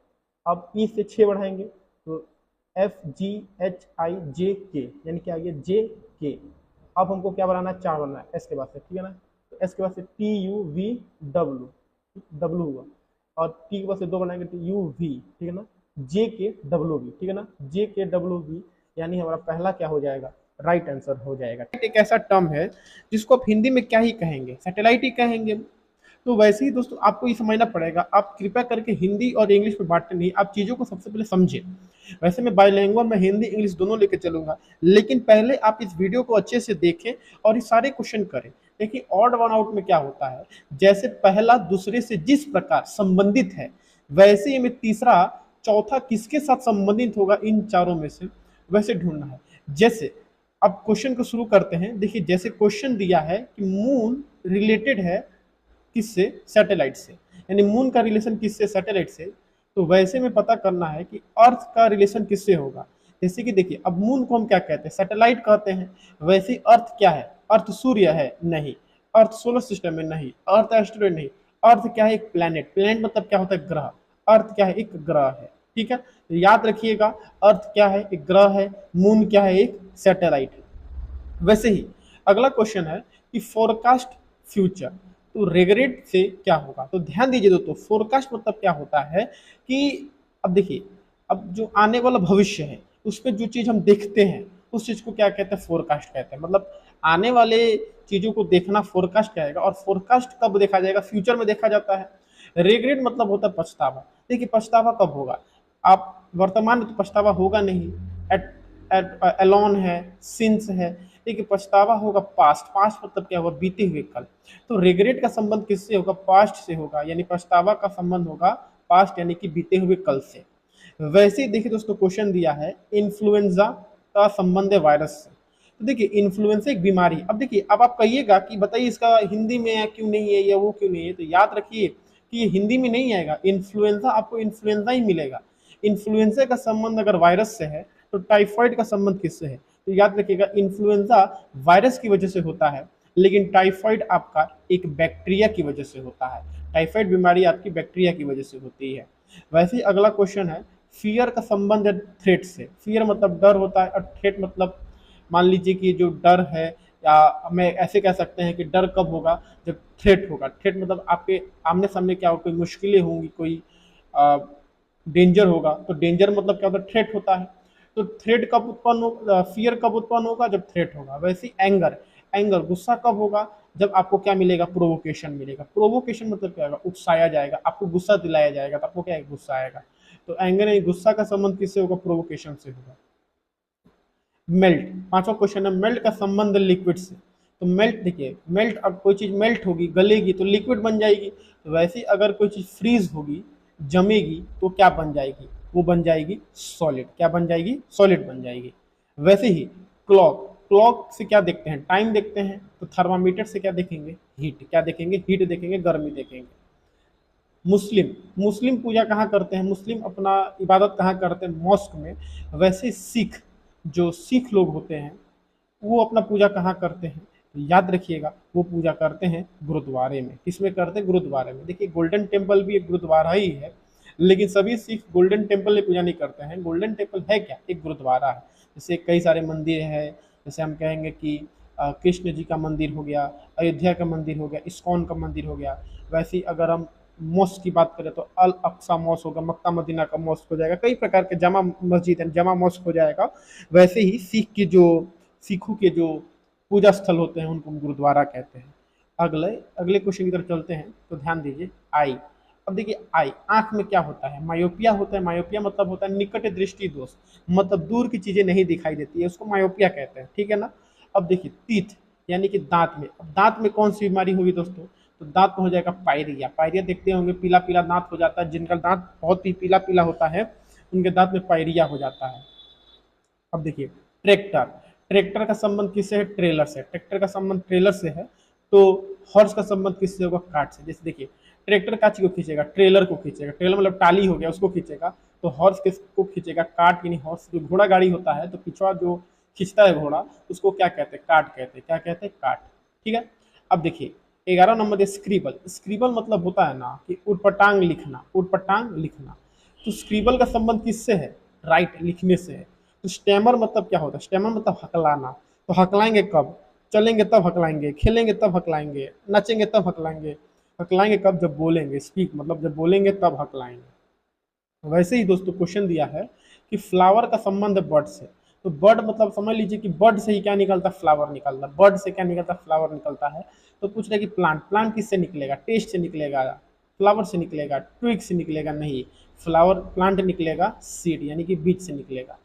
अब ई से 6 बढ़ाएंगे तो एफ जी एच आई जे के, यानी क्या आ गया जे के, अब हमको क्या बनाना है 4 बनाना है एस के बाद से, ठीक है ना, तो एस के बाद से T U V W, W हुआ, और टी के बाद से 2 बनाएंगे तो यू वी, ठीक है ना, जे के डब्ल्यू वी, ठीक है ना, जे के डब्ल्यू वी, यानी हमारा पहला क्या हो जाएगा राइट आंसर हो जाएगा। एक ऐसा टर्म है जिसको आप हिंदी में क्या ही कहेंगे, सैटेलाइट ही कहेंगे, तो वैसे ही दोस्तों आपको ये समझना पड़ेगा, आप कृपया करके हिंदी और इंग्लिश में बांटते नहीं, आप चीज़ों को सबसे पहले समझें। वैसे मैं बाइलिंगुअल में हिंदी इंग्लिश दोनों लेकर चलूंगा, लेकिन पहले आप इस वीडियो को अच्छे से देखें और ये सारे क्वेश्चन करें। देखिए ऑड वन आउट में क्या होता है, जैसे पहला दूसरे से जिस प्रकार संबंधित है, वैसे ही में तीसरा चौथा किसके साथ संबंधित होगा इन चारों में से, वैसे ढूंढना है। जैसे अब क्वेश्चन को शुरू करते हैं, देखिए जैसे क्वेश्चन दिया है कि मून रिलेटेड है किससे, सैटेलाइट से, यानी मून का रिलेशन किससे, सैटेलाइट से, तो वैसे में पता करना है कि अर्थ का रिलेशन किससे होगा। जैसे कि देखिए अब मून को हम क्या कहते हैं, सैटेलाइट कहते हैं, वैसे ही अर्थ क्या है, अर्थ सूर्य है नहीं, अर्थ सोलर सिस्टम में नहीं, अर्थ एस्टेरॉइड नहीं, अर्थ क्या है एक प्लैनेट, प्लैनेट मतलब क्या होता है ग्रह, अर्थ क्या है एक ग्रह है, ठीक है, तो याद रखिएगा अर्थ क्या है एक ग्रह है, मून क्या है एक सैटेलाइट है। वैसे ही अगला क्वेश्चन है कि फोरकास्ट फ्यूचर, तो रिग्रेट से क्या होगा, तो ध्यान दीजिए दोस्तों, फोरकास्ट मतलब क्या होता है कि अब देखिए, अब जो आने वाला भविष्य है उसमें जो चीज हम देखते हैं उस चीज को क्या कहते हैं, फोरकास्ट कहते हैं। मतलब आने वाले चीजों को देखना फोरकास्ट कहेगा। और फोरकास्ट कब देखा जाएगा, फ्यूचर में देखा जाता है। रिग्रेट मतलब होता है पछतावा। देखिए पछतावा कब होगा, आप वर्तमान में तो पछतावा होगा नहीं, एट एट एलोन है, सिंस है। देखिए पछतावा होगा पास्ट, पास्ट मतलब क्या होगा, बीते हुए कल। तो रिग्रेट का संबंध किससे होगा, पास्ट से होगा, यानी पछतावा का संबंध होगा पास्ट यानी कि बीते हुए कल से। वैसे ही देखिए दोस्तों, क्वेश्चन दिया है इन्फ्लुएंजा का संबंध है वायरस से। तो देखिए इन्फ्लुएंजा एक बीमारी, अब देखिए अब आप कहिएगा कि बताइए इसका हिंदी में है क्यों नहीं है या वो क्यों नहीं है, तो याद रखिए कि ये हिंदी में नहीं आएगा। इन्फ्लुएंजा आपको इन्फ्लुएंजा ही मिलेगा। इन्फ्लुएंजा का संबंध अगर वायरस से है तो टाइफाइड का संबंध किससे है, तो याद रखिएगा इन्फ्लुएंजा वायरस की वजह से होता है, लेकिन टाइफाइड आपका एक बैक्टीरिया की वजह से होता है। टाइफाइड बीमारी आपकी बैक्टीरिया की वजह से होती है। वैसे ही अगला क्वेश्चन है, फियर का संबंध है थ्रेट से। फियर मतलब डर होता है, और थ्रेट मतलब मान लीजिए कि जो डर है, या मैं ऐसे कह सकते हैं कि डर कब होगा, जब थ्रेट होगा। थ्रेट मतलब आपके आमने सामने क्या होगा, कोई मुश्किलें होंगी, कोई डेंजर होगा। तो डेंजर मतलब क्या होता है, थ्रेट होता है। तो थ्रेट कब उत्पन्न होगा, फियर कब उत्पन्न होगा, जब थ्रेट होगा। वैसे एंगर, एंगर गुस्सा कब होगा, जब आपको क्या मिलेगा, प्रोवोकेशन मिलेगा। प्रोवोकेशन मतलब क्या होगा, उकसाया जाएगा, आपको गुस्सा दिलाया जाएगा तो आपको क्या है, गुस्सा आएगा। तो एंगर यानी गुस्सा का संबंध किससे होगा, प्रोवोकेशन से होगा। मेल्ट, पांचवा क्वेश्चन है, मेल्ट का संबंध लिक्विड से। तो मेल्ट देखिए, मेल्ट, अब कोई चीज मेल्ट होगी, गलेगी तो लिक्विड बन जाएगी। तो वैसे ही अगर कोई चीज फ्रीज होगी, जमेगी, तो क्या बन जाएगी, वो बन जाएगी सॉलिड। क्या बन जाएगी, सॉलिड बन जाएगी। वैसे ही क्लॉक, क्लॉक से क्या देखते हैं, टाइम देखते हैं। तो थर्मामीटर से क्या देखेंगे, हीट। क्या देखेंगे, हीट देखेंगे, गर्मी देखेंगे। मुस्लिम, मुस्लिम पूजा कहाँ करते हैं, मुस्लिम अपना इबादत कहाँ करते हैं, मॉस्क में। वैसे सिख, जो सिख लोग होते हैं वो अपना पूजा कहाँ करते हैं, तो याद रखिएगा वो पूजा करते हैं गुरुद्वारे में। किसमें करते हैं, गुरुद्वारे में। देखिए गोल्डन टेम्पल भी एक गुरुद्वारा ही है, लेकिन सभी सिख गोल्डन टेम्पल में पूजा नहीं करते हैं। गोल्डन टेम्पल है क्या, एक गुरुद्वारा है। जैसे कई सारे मंदिर है, जैसे हम कहेंगे कि कृष्ण जी का मंदिर हो गया, अयोध्या का मंदिर हो गया, इस्कॉन का मंदिर हो गया। वैसे ही अगर हम मॉस्क की बात करें तो अल अक्सा मॉस्क होगा, मक्का मदीना का मॉस्क हो जाएगा, कई प्रकार के जामा मस्जिद है, जामा मॉस्क हो जाएगा। वैसे ही सिखों के जो पूजा स्थल होते हैं उनको हम गुरुद्वारा कहते हैं। अगले अगले क्वेश्चन की तरफ चलते हैं, तो ध्यान दीजिए आई। अब देखिए आई, आंख में क्या होता है, मायोपिया होता है। मायोपिया मतलब होता है निकट दृष्टि दोष, मतलब दूर की चीजें नहीं दिखाई देती है, उसको मायोपिया कहते हैं, ठीक है ना। अब देखिए टीथ यानी कि दांत में, अब दांत में कौन सी बीमारी होगी दोस्तों, तो दांत में हो जाएगा पायरिया। पायरिया देखते होंगे, पीला पीला दांत हो जाता है, जिनका दांत बहुत ही पीला पीला होता है उनके दांत में पायरिया हो जाता है। अब देखिए ट्रैक्टर, ट्रैक्टर का संबंध किससे है, ट्रेलर से। ट्रैक्टर का संबंध ट्रेलर से है। तो हॉर्स का संबंध किससे होगा, कार्ट से। जैसे देखिए ट्रैक्टर काची को खींचेगा, ट्रेलर को खींचेगा। ट्रेलर मतलब टाली हो गया, उसको खींचेगा। तो हॉर्स किसको खींचेगा, कार्ट, यानी हॉर्स। जो घोड़ा गाड़ी होता है तो पिछवा जो खींचता है घोड़ा, उसको क्या कहते हैं, कार्ट कहते हैं। क्या कहते हैं, कार्ट, ठीक है। अब देखिए 11 नंबर है स्क्रिबल। स्क्रिबल मतलब होता है ना कि उटपटांग लिखना, उटपटांग लिखना। तो स्क्रिबल का संबंध किससे है, राइट, लिखने से है। तो स्टेमर मतलब क्या होता है, स्टेमर मतलब हकलाना। तो हकलाएंगे कब, चलेंगे तब हकलाएंगे, खेलेंगे तब हकलाएंगे, नाचेंगे तब हकलाएंगे। हकलाएंगे कब, जब बोलेंगे। स्पीक मतलब जब बोलेंगे तब हकलाएंगे। वैसे ही दोस्तों क्वेश्चन दिया है कि फ्लावर का संबंध है बर्ड से। तो बर्ड मतलब समझ लीजिए कि बर्ड से ही क्या निकलता है, फ्लावर निकलता है। बर्ड से क्या निकलता है, फ्लावर निकलता है। तो पूछ रहे कि प्लांट, प्लांट किससे निकलेगा, टेस्ट से निकलेगा, फ्लावर से निकलेगा, ट्विग से निकलेगा, नहीं। फ्लावर प्लांट निकलेगा सीड यानी कि बीज से निकलेगा।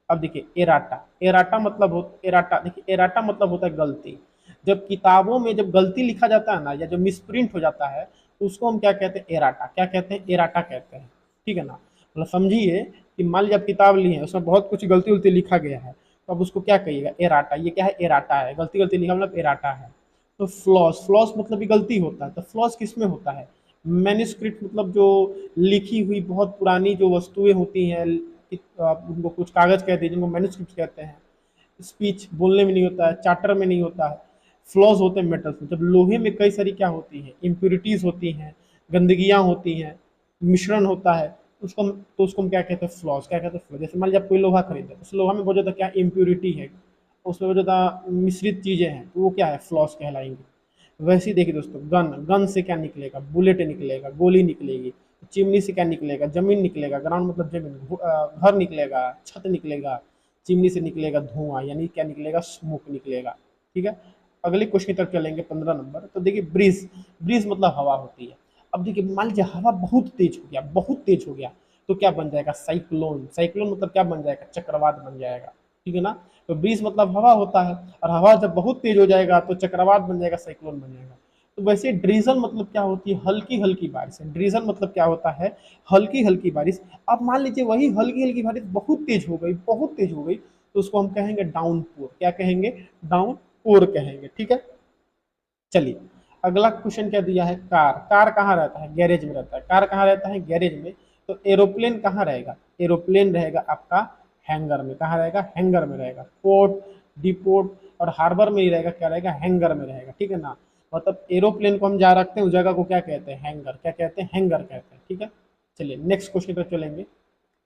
अब देखिए एराटा, एराटा मतलब एराटा, देखिए एराटा मतलब होता है गलती। जब किताबों में जब गलती लिखा जाता है ना, या जब मिसप्रिंट हो जाता है, तो उसको हम क्या कहते हैं, एराटा। क्या कहते हैं, एराटा कहते हैं, ठीक है ना। मतलब समझिए कि मान लीजिए आप किताब ली है, उसमें बहुत कुछ गलती उलती लिखा गया है, तो अब उसको क्या कहिएगा, एराटा। ये क्या है, एराटा है, गलती गलती लिखा मतलब एराटा है। तो फ्लॉस, फ्लॉस मतलब भी गलती होता है। तो फ्लॉस किस में होता है, मैन्युस्क्रिप्ट मतलब जो लिखी हुई बहुत पुरानी जो वस्तुएं होती हैं, आप उनको कुछ कागज कहते हैं जिनको मैन्युस्क्रिप्ट कहते हैं। स्पीच बोलने में नहीं होता है, चार्टर में नहीं होता है। फ्लॉज होते हैं मेटल्स में। जब लोहे में कई सारी क्या होती हैं, इम्प्योरिटीज होती हैं, गंदगियां होती हैं, मिश्रण होता है, उसको हम क्या कहते हैं, फ्लॉज। क्या कहते हैं, फ्लॉज। जैसे मान लीजिए आप कोई लोहा खरीदे, उस लोहा में बहुत ज़्यादा क्या इम्प्योरिटी है, उसमें बहुत ज़्यादा मिश्रित चीज़ें हैं, तो वो क्या है, फ्लॉज कहलाएंगे। वैसे ही देखिए दोस्तों, गन, गन से क्या निकलेगा, बुलेट निकलेगा, गोली निकलेगी। चिमनी से क्या निकलेगा, जमीन निकलेगा, ग्राउंड मतलब जमीन, घर निकलेगा, छत निकलेगा। चिमनी से निकलेगा धुआं, यानी क्या निकलेगा, स्मोक निकलेगा। ठीक है, अगले क्वेश्चन की तरफ चलेंगे 15 नंबर। तो देखिए ब्रीज, ब्रीज मतलब हवा होती है। अब देखिए मान लीजिए हवा बहुत तेज हो गया, बहुत तेज हो गया, तो क्या बन जाएगा, साइक्लोन। साइक्लोन मतलब क्या बन जाएगा, चक्रवात बन जाएगा। ठीक है ना। तो ब्रीज मतलब हवा होता है, और हवा जब बहुत तेज हो जाएगा तो चक्रवात बन जाएगा, साइक्लोन बन जाएगा। तो वैसे ड्रीजल मतलब क्या होती है, हल्की हल्की बारिश है। ड्रीजल मतलब क्या होता है, हल्की हल्की बारिश। अब मान लीजिए वही हल्की हल्की बारिश बहुत तेज हो गई, बहुत तेज हो गई, तो उसको हम कहेंगे डाउनपोर। क्या कहेंगे, डाउनपोर कहेंगे। ठीक है। चलिए अगला क्वेश्चन क्या दिया है, कार। कार कहाँ रहता है, गैरेज में रहता है। कार कहाँ रहता है, गैरेज में। तो एरोप्लेन कहाँ रहेगा, एरोप्लेन रहेगा आपका हैंगर में। कहाँ रहेगा, हैंगर में रहेगा। पोर्ट, डिपोर्ट और हार्बर में ही रहेगा, क्या रहेगा, हैंगर में रहेगा। ठीक है ना। मतलब एरोप्लेन को हम जहाँ रखते हैं उस जगह को क्या कहते हैं, हैंगर। क्या कहते हैं, हैंगर कहते हैं। ठीक है। चलिए नेक्स्ट क्वेश्चन पर चलेंगे,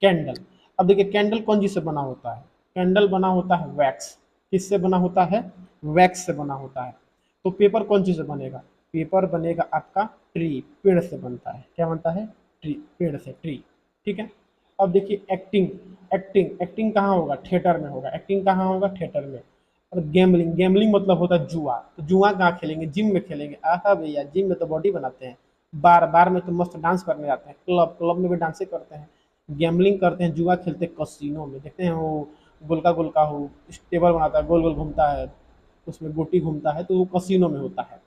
कैंडल। अब देखिए कैंडल कौन चीज से बना होता है, कैंडल बना होता है वैक्स। किससे बना होता है, वैक्स से बना होता है। तो पेपर कौन चीज से बनेगा, पेपर बनेगा आपका ट्री, पेड़ से बनता है। क्या बनता है, ट्री, पेड़ से, ट्री। ठीक है। अब देखिए एक्टिंग, एक्टिंग, एक्टिंग कहाँ होगा, थिएटर में होगा। एक्टिंग कहाँ होगा, थिएटर में। और गैम्बलिंग, गैम्बलिंग मतलब होता है जुआ। तो जुआ कहाँ खेलेंगे, जिम में खेलेंगे। आहा भैया, जिम में तो बॉडी बनाते हैं। बार बार में तो मस्त डांस करने जाते हैं, क्लब, क्लब में भी डांसिंग करते हैं। गैम्बलिंग करते हैं, जुआ खेलते हैं कसिनो में। देखते हैं वो गोलका गोलका हो, टेबल बनाता है, गोल गोल घूमता है, उसमें गोटी घूमता है, तो वो कसिनो में होता है।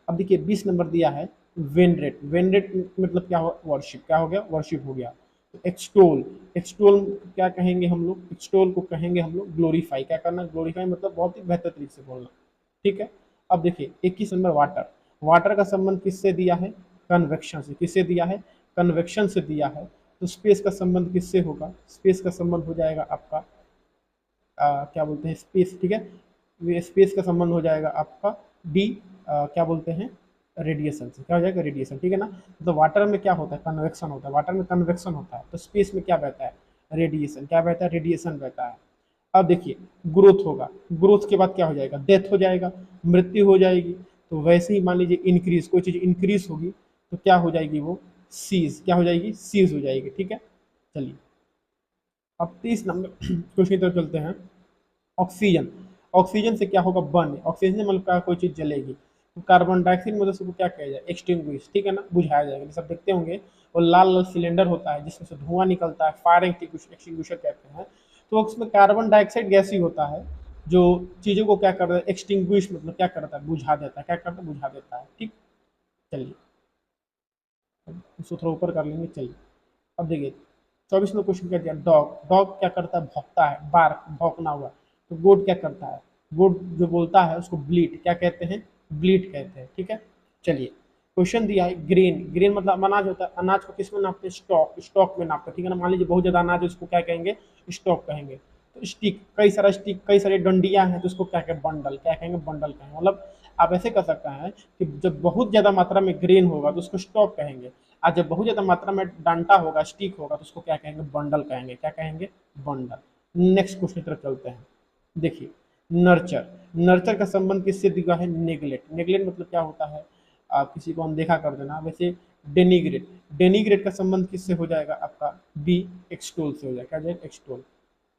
अब देखिए 20 नंबर दिया है, वेन रेट। वेन रेट मतलब क्या हो, वर्शिप। क्या हो गया, वर्शिप हो गया। तो एक्सटोल, एक्सटोल क्या कहेंगे हम लोग, एक्सटोल को कहेंगे हम लोग ग्लोरीफाई। क्या करना, ग्लोरीफाई मतलब बहुत ही बेहतर तरीके से बोलना। ठीक है। अब देखिए 21 नंबर, वाटर। वाटर का संबंध किससे दिया है, कन्वेक्शन से। किससे दिया है, कन्वेक्शन से दिया है। तो स्पेस का संबंध किससे होगा, स्पेस का संबंध हो जाएगा आपका क्या बोलते हैं, स्पेस। ठीक है। ये स्पेस का संबंध हो जाएगा आपका डी, क्या बोलते हैं, रेडिएशन से। क्या हो जाएगा, रेडिएशन। ठीक है ना। तो वाटर में क्या होता है, कन्वेक्शन होता है। वाटर में कन्वेक्शन होता है, तो स्पेस में क्या बहता है, रेडिएशन। क्या बहता है, रेडिएशन बहता है। अब देखिए ग्रोथ होगा, ग्रोथ के बाद क्या हो जाएगा, डेथ हो जाएगा, मृत्यु हो जाएगी। तो वैसे ही मान लीजिए इंक्रीज, कोई चीज इंक्रीज होगी तो क्या हो जाएगी, वो सीज। क्या हो जाएगी, सीज हो जाएगी। ठीक है। चलिए अब 30 नंबर क्वेश्चन की तरफ चलते हैं, ऑक्सीजन। ऑक्सीजन से क्या होगा, बर्न। ऑक्सीजन से मतलब क्या, कोई चीज जलेगी। तो कार्बन डाइऑक्साइड मतलब उसको क्या किया जाए, एक्सटिंग्विश। ठीक है ना, बुझाया जाएगा। जैसे आप देखते होंगे वो लाल लाल सिलेंडर होता है जिसमें से धुआं निकलता है, फायर एक्सटिंग्विशर कहते हैं। तो उसमें कार्बन डाइऑक्साइड गैस ही होता है जो चीजों को क्या करता है, एक्सटिंग्विश मतलब क्या करता है, बुझा देता है। क्या करता है, बुझा देता है। ठीक। चलिए उसको थोड़ा ऊपर कर लेंगे। चलिए अब देखिए 24 में क्वेश्चन कर दिया, डॉग। डॉग क्या करता है, भौंकता है, बार, भौंकना हुआ। तो गोट क्या करता है, गोट जो बोलता है उसको ब्लीट। क्या कहते हैं, ब्लीट कहते हैं। ठीक है। चलिए क्वेश्चन दिया है, ग्रेन। ग्रेन मतलब अनाज होता है। अनाज को किस में नापते हैं, स्टॉक, स्टॉक में नापते हैं। ठीक है ना। मान लीजिए बहुत ज्यादा अनाज है, उसको क्या कहेंगे, स्टॉक कहेंगे। तो स्टिक, कई सारा स्टिक, कई सारी डंडियां हैं, तो उसको क्या कहेंगे, बंडल। क्या कहेंगे, बंडल कहेंगे। मतलब आप ऐसे कर सकते हैं कि जब बहुत ज्यादा मात्रा में ग्रेन होगा तो उसको स्टॉक कहेंगे, और जब बहुत ज्यादा मात्रा में डांटा होगा, स्टिक होगा, तो उसको क्या कहेंगे, बंडल कहेंगे। क्या कहेंगे, बंडल। नेक्स्ट क्वेश्चन की तरफ चलते हैं। देखिए नर्चर। नर्चर का संबंध किससे दिया है, नेग्लेक्ट। नेग्लेक्ट मतलब क्या होता है, आप किसी को अनदेखा कर देना। वैसे डेनिग्रेट, डेनिग्रेट का संबंध किससे हो जाएगा आपका, बी, एक्सटोल से हो जाएगा। क्या जाएगा, एक्सटोल।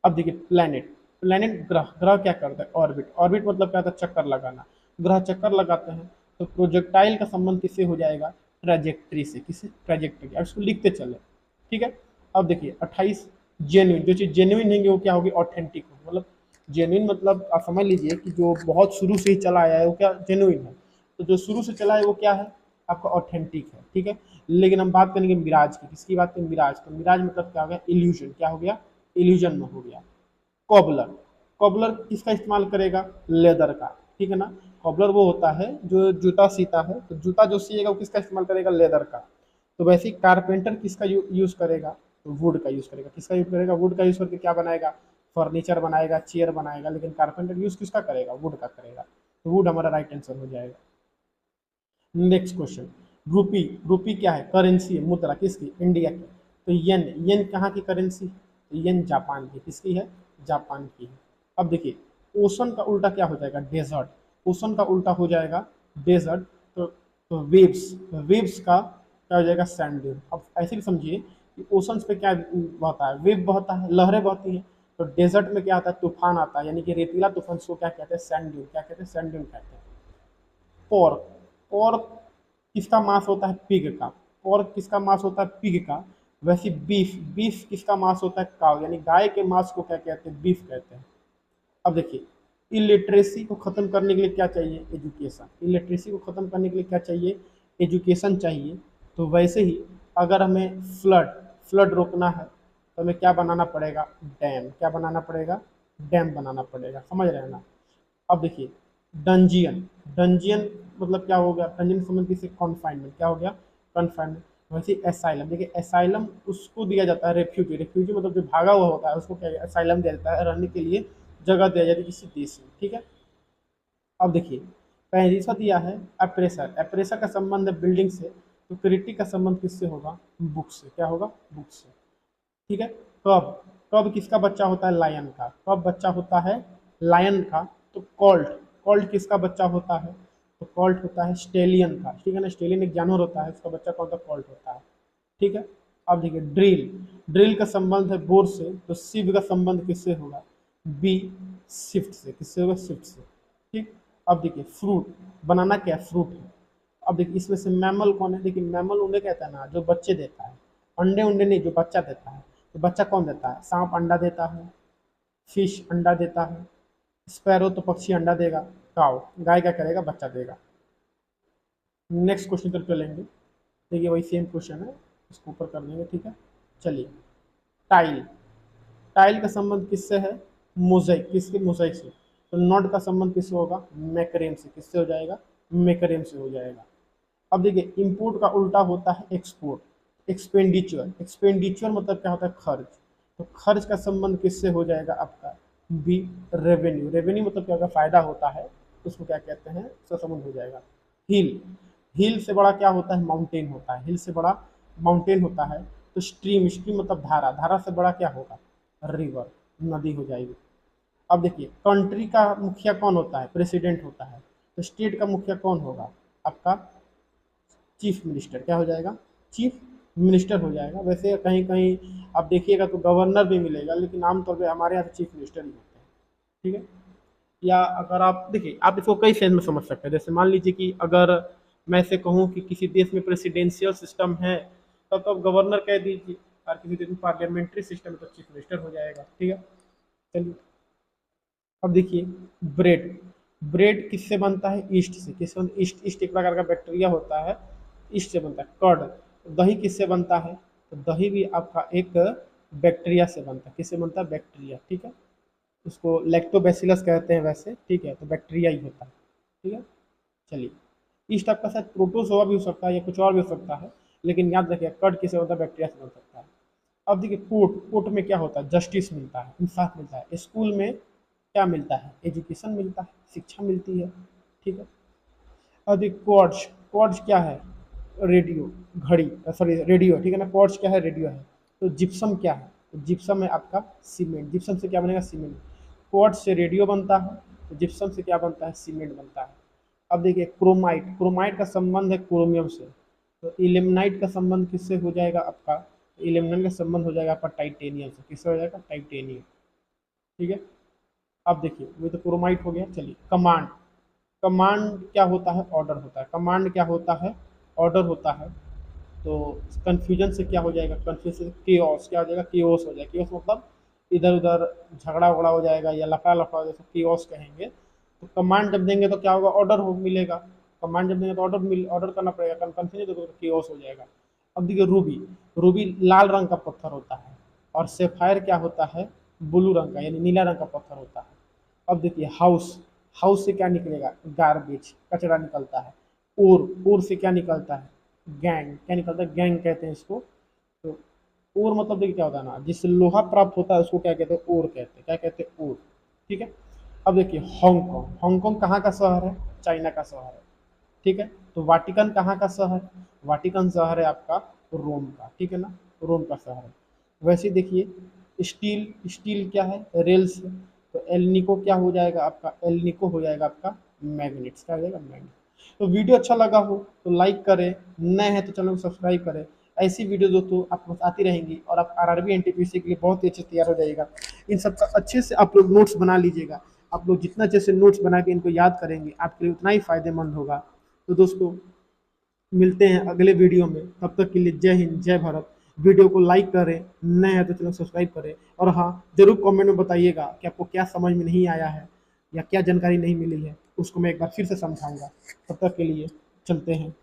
अब देखिए प्लेनेट। प्लेनेट ग्रह, ग्रह क्या करता है, ऑर्बिट। ऑर्बिट मतलब क्या होता है, चक्कर लगाना। ग्रह चक्कर लगाते हैं। तो प्रोजेक्टाइल का संबंध किससे हो जाएगा, ट्रेजेक्ट्री से। किससे, ट्रेजेक्ट्री। अब इसको लिखते चले। ठीक है। अब देखिए 28, जेन्युइन। जो चीज जेन्युइन है वो क्या होगी, ऑथेंटिक हो। मतलब जेन्युइन मतलब आप समझ लीजिए कि जो बहुत शुरू से ही चला आया है वो क्या, जेन्युइन है। तो जो शुरू से चला है वो क्या है, आपका ऑथेंटिक है। ठीक है। लेकिन हम बात करेंगे मिराज की। किसकी बात करेंगे, मिराज। तो मिराज मतलब क्या हो गया, इल्यूजन। क्या हो गया, इल्यूजन में हो गया। कॉबलर। कॉबलर किसका इस्तेमाल करेगा, लेदर का। ठीक है ना। कॉबलर वो होता है जो जूता सीता है, तो जूता जो सिएगा वो किसका इस्तेमाल करेगा, लेदर का। तो वैसे ही कारपेंटर किसका यूज करेगा, तो वुड का यूज करेगा। किसका यूज करेगा, वुड का यूज करके क्या बनाएगा, फर्नीचर बनाएगा, चेयर बनाएगा। लेकिन कारपेंटर यूज किसका करेगा, वुड का करेगा। तो वुड हमारा राइट आंसर हो जाएगा। नेक्स्ट क्वेश्चन, रूपी। रूपी क्या है, करेंसी है, मुद्रा। किसकी, इंडिया की। तो येन, येन कहाँ की करेंसी, तो येन जापान की। किसकी है, जापान की है। अब देखिए ओशन का उल्टा क्या हो जाएगा, डेजर्ट। ओशन का उल्टा हो जाएगा डेजर्ट, तो वेव्स, वेव्स का क्या हो जाएगा, सैंड ड्यून। अब ऐसे भी समझिए कि ओशंस पे क्या बहता है, वेव बहता है, लहरें बहती हैं। तो डेजर्ट में क्या आता है, तूफान आता है, यानी कि रेतीला तूफान, उसको क्या कहते हैं, सैंड ड्यून। क्या कहते हैं, सैंड ड्यून कहते हैं। पोर्क, पोर्क किसका मांस होता है, पिग का। पोर्क किसका मांस होता है, पिग का। वैसे बीफ, बीफ किसका मांस होता है, काव, यानी गाय के मांस को क्या कहते हैं, बीफ कहते हैं। अब देखिए, इलिटरेसी को खत्म करने के लिए क्या चाहिए, एजुकेशन। इलिटरेसी को खत्म करने के लिए क्या चाहिए, एजुकेशन चाहिए। तो वैसे ही अगर हमें फ्लड, फ्लड रोकना है तो हमें क्या बनाना पड़ेगा, डैम। क्या बनाना पड़ेगा, डैम बनाना पड़ेगा। समझ रहे हैं ना। अब देखिए, डंजियन, डंजियन मतलब क्या हो गया, डंजियन संबंध किसी, कॉन्फाइनमेंट। क्या हो गया, कॉन्फाइनमेंट। वैसे एसाइलम, देखिए एसाइलम उसको दिया जाता है, रेफ्यूजी, रेफ्यूजी मतलब जो भागा हुआ होता है उसको क्या, एसाइलम दिया जाता है, रहने के लिए जगह दिया जाती है किसी देश में। ठीक है। अब देखिए, पैंतीसवा दिया है अप्रेसर, अप्रेसर का संबंध है बिल्डिंग से, तो क्रिटिक का संबंध किससे होगा, बुक से। क्या होगा, बुक से। ठीक है। कब, कब किसका बच्चा होता है, लायन का। कब बच्चा होता है, लायन का। तो कॉल्ट, कॉल्ट किसका बच्चा होता है, तो कॉल्ट होता है स्टेलियन का। ठीक है ना, स्टेलियन एक जानवर होता है, उसका बच्चा कौन सा, कॉल्ट होता है। ठीक है। अब देखिए, ड्रिल, ड्रिल का संबंध है बोर से, तो सिव का संबंध किससे होगा, बी, शिफ्ट से। किससे होगा, शिफ्ट से। ठीक। अब देखिए, फ्रूट, बनाना क्या, फ्रूट है। अब देखिए, इसमें से मैमल कौन है, देखिए मैमल उन्हें कहता है ना जो बच्चे देता है, अंडे उंडे नहीं, जो बच्चा देता है। तो बच्चा कौन देता है, सांप अंडा देता है, फिश अंडा देता है, स्पैरो तो पक्षी अंडा देगा, काव, गाय क्या करेगा, बच्चा देगा। नेक्स्ट क्वेश्चन पर चलेंगे। देखिए वही सेम क्वेश्चन है, इसको ऊपर कर देंगे। ठीक है। चलिए, टाइल, टाइल का संबंध किससे है, मोजाइक, किसके, मोजाइक से। तो नॉट का संबंध किससे होगा, मैकरेम से। किससे हो जाएगा, मैकरेम से हो जाएगा। अब देखिए, इंपोर्ट का उल्टा होता है एक्सपोर्ट, एक्सपेंडिचर। एक्सपेंडिचर मतलब क्या होता है, खर्च। तो खर्च का संबंध किससे हो जाएगा आपका, बी, रेवेन्यू। रेवेन्यू मतलब क्या होगा, फायदा होता है, उसको क्या कहते हैं, उसका संबंध हो जाएगा। हिल, हिल से बड़ा क्या होता है, माउंटेन होता है। हिल से बड़ा माउंटेन होता है। तो स्ट्रीम, स्ट्रीम मतलब धारा, धारा से बड़ा क्या होगा, रिवर, नदी हो जाएगी। अब देखिए, कंट्री का मुखिया कौन होता है, प्रेसिडेंट होता है। तो स्टेट का मुखिया कौन होगा, आपका चीफ मिनिस्टर। क्या हो जाएगा, चीफ मिनिस्टर हो जाएगा। वैसे कहीं कहीं आप देखिएगा तो गवर्नर भी मिलेगा, लेकिन आमतौर पे हमारे यहाँ चीफ मिनिस्टर ही होते हैं। ठीक है। या अगर आप देखिए, आप इसको कई सेंस में समझ सकते हैं। जैसे मान लीजिए कि अगर मैं से कहूँ कि किसी देश में प्रेसिडेंशियल सिस्टम है, तब तो आप गवर्नर कह दीजिए, और किसी देश में पार्लियामेंट्री सिस्टम है तो चीफ मिनिस्टर हो जाएगा। ठीक है। चलिए, अब देखिए, ब्रेड, ब्रेड किससे बनता है, ईस्ट से। किससे बनता है, ईस्ट, ईस्ट एक प्रकार का बैक्टीरिया होता है, ईस्ट से बनता है। कर्ड, दही किससे बनता है, तो दही भी आपका एक बैक्टीरिया से बनता है। किससे बनता है, बैक्टीरिया। ठीक है। उसको लैक्टोबैसिलस कहते हैं वैसे। ठीक है, तो बैक्टीरिया ही होता है। ठीक है। चलिए, ईस्ट आपका शायद प्रोटोजोआ भी हो सकता है या कुछ और भी हो सकता है, लेकिन याद रखिए कर्ड किससे बनता है, बैक्टीरिया से बन सकता है। अब देखिए, कोर्ट, कोर्ट में क्या होता है, जस्टिस मिलता है, इंसाफ मिलता है। स्कूल में क्या मिलता है, एजुकेशन मिलता है, शिक्षा मिलती है। ठीक है। अब देखिए, क्वार्ट्ज, क्वार्ट्ज क्या है, रेडियो, घड़ी, सॉरी रेडियो। ठीक है ना, क्वार्ट्ज क्या है, रेडियो है। तो जिप्सम क्या है, तो जिप्सम है आपका सीमेंट। जिप्सम से क्या बनेगा, सीमेंट। क्वार्ट्ज से रेडियो बनता है, तो जिप्सम से क्या बनता है, सीमेंट बनता है। अब देखिए, क्रोमाइट, क्रोमाइट का संबंध है क्रोमियम से। तो इलेमनाइट का संबंध किससे हो जाएगा आपका, इलेमनाइट का संबंध हो जाएगा आपका टाइटेनियम से। किससे हो जाएगा, टाइटेनियम। ठीक है। अब देखिए, वो तो क्रोमाइट हो गया। चलिए, कमांड, कमांड क्या होता है, ऑर्डर होता है। कमांड क्या होता है, ऑर्डर होता है। तो कन्फ्यूजन से क्या हो जाएगा, कन्फ्यूजन से केओस। क्या हो जाएगा, केओस हो जाएगा। केओस मतलब इधर उधर झगड़ा उगड़ा हो जाएगा या लफड़ा लफड़ा हो जाएगा, केओस कहेंगे। तो कमांड जब देंगे तो क्या होगा, ऑर्डर हो मिलेगा। कमांड जब देंगे तो ऑर्डर करना पड़ेगा, कन्फ्यूजन तो केओस हो जाएगा। अब देखिए, रूबी, रूबी लाल रंग का पत्थर होता है, और सेफायर क्या होता है, ब्लू रंग का यानी नीला रंग का पत्थर होता है। अब देखिए, हाउस, हाउस से क्या निकलेगा, गार्बेज, कचरा निकलता है। ओर से क्या निकलता है, गैंग, क्या निकलता है, गैंग कहते हैं इसको। तो ओर मतलब देखिए क्या होता है ना, जिससे लोहा प्राप्त होता है उसको क्या कहते हैं, ओर कहते हैं। क्या कहते हैं, ओर। ठीक है। अब देखिए, हांगकांग, हांगकांग कहाँ का शहर है, चाइना का शहर है। ठीक है। तो वाटिकन कहाँ का शहर, वाटिकन शहर है आपका रोम का। ठीक है ना, रोम का शहर है। वैसे देखिए, स्टील, स्टील क्या है, रेल्स। तो एलनिको क्या हो जाएगा आपका, एलनिको हो जाएगा आपका मैग्नेट्स। क्या हो जाएगा, मैग्नेट। तो वीडियो अच्छा लगा हो तो लाइक करें, नए हैं तो चैनल को सब्सक्राइब करें। ऐसी वीडियो दोस्तों आपके पास आती रहेंगी और आप आरआरबी एनटीपीसी के लिए बहुत ही अच्छे से तैयार हो जाएगा। इन सब का अच्छे से आप लोग नोट्स बना लीजिएगा। आप लोग जितना अच्छे से नोट्स बना के इनको याद करेंगे आपके लिए उतना ही फायदेमंद होगा। तो दोस्तों मिलते हैं अगले वीडियो में, तब तक के लिए जय हिंद जय भारत। वीडियो को लाइक करें, नए हैं तो चैनल सब्सक्राइब करें, और हाँ जरूर कमेंट में बताइएगा कि आपको क्या समझ में नहीं आया है या क्या जानकारी नहीं मिली है, उसको मैं एक बार फिर से समझाऊंगा। तब तक के लिए चलते हैं।